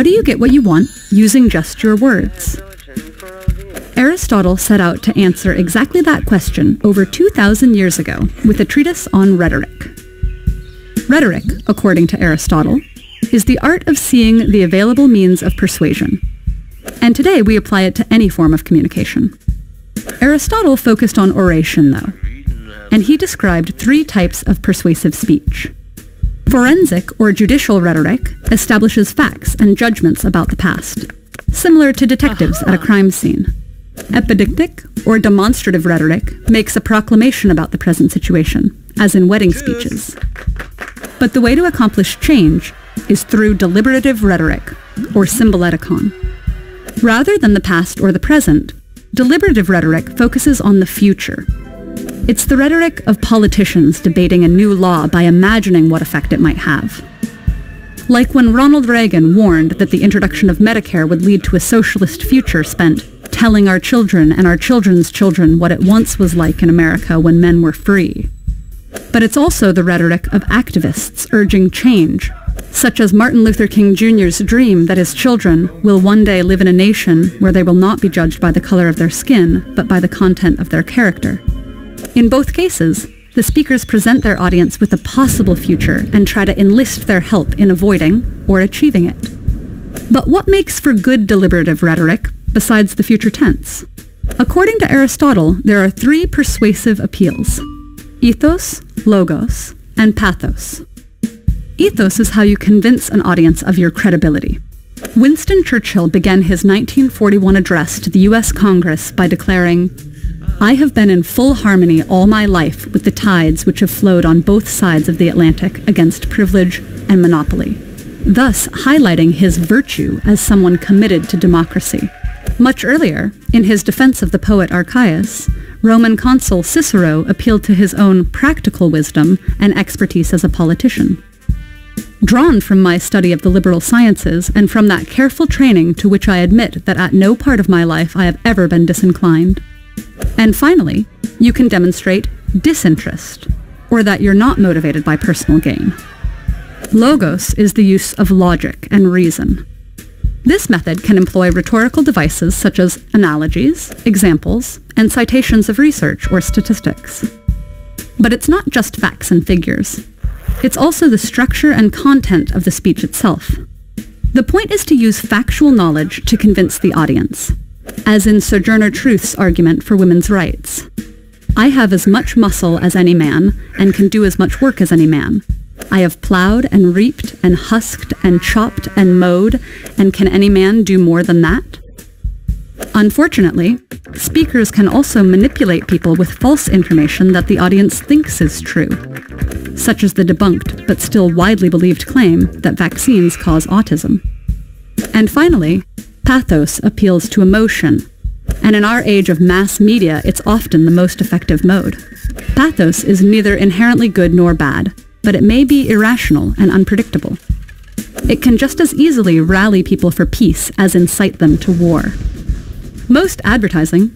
How do you get what you want using just your words? Aristotle set out to answer exactly that question over 2,000 years ago with a treatise on rhetoric. Rhetoric, according to Aristotle, is the art of seeing the available means of persuasion. And today we apply it to any form of communication. Aristotle focused on oration, though, and he described 3 types of persuasive speech. Forensic or judicial rhetoric establishes facts and judgments about the past, similar to detectives at a crime scene. Epidictic or demonstrative rhetoric makes a proclamation about the present situation, as in wedding speeches. But the way to accomplish change is through deliberative rhetoric, or symboleticon. Rather than the past or the present, deliberative rhetoric focuses on the future. It's the rhetoric of politicians debating a new law by imagining what effect it might have. Like when Ronald Reagan warned that the introduction of Medicare would lead to a socialist future spent telling our children and our children's children what it once was like in America when men were free. But it's also the rhetoric of activists urging change, such as Martin Luther King Jr.'s dream that his children will one day live in a nation where they will not be judged by the color of their skin, but by the content of their character. In both cases, the speakers present their audience with a possible future and try to enlist their help in avoiding or achieving it. But what makes for good deliberative rhetoric besides the future tense? According to Aristotle, there are 3 persuasive appeals: ethos, logos, and pathos. Ethos is how you convince an audience of your credibility. Winston Churchill began his 1941 address to the U.S. Congress by declaring, "I have been in full harmony all my life with the tides which have flowed on both sides of the Atlantic against privilege and monopoly," thus highlighting his virtue as someone committed to democracy. Much earlier, in his defense of the poet Archias, Roman consul Cicero appealed to his own practical wisdom and expertise as a politician. Drawn from my study of the liberal sciences and from that careful training to which I admit that at no part of my life I have ever been disinclined. And finally, you can demonstrate disinterest, or that you're not motivated by personal gain. Logos is the use of logic and reason. This method can employ rhetorical devices such as analogies, examples, and citations of research or statistics. But it's not just facts and figures. It's also the structure and content of the speech itself. The point is to use factual knowledge to convince the audience, as in Sojourner Truth's argument for women's rights. "I have as much muscle as any man, and can do as much work as any man. I have plowed and reaped and husked and chopped and mowed, and can any man do more than that?" Unfortunately, speakers can also manipulate people with false information that the audience thinks is true, such as the debunked but still widely believed claim that vaccines cause autism. And finally, pathos appeals to emotion, and in our age of mass media, it's often the most effective mode. Pathos is neither inherently good nor bad, but it may be irrational and unpredictable. It can just as easily rally people for peace as incite them to war. Most advertising,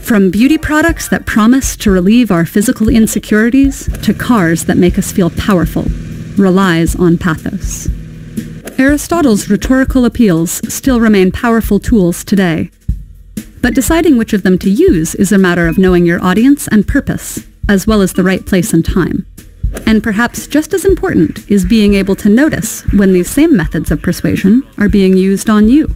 from beauty products that promise to relieve our physical insecurities to cars that make us feel powerful, relies on pathos. Aristotle's rhetorical appeals still remain powerful tools today. But deciding which of them to use is a matter of knowing your audience and purpose, as well as the right place and time. And perhaps just as important is being able to notice when these same methods of persuasion are being used on you.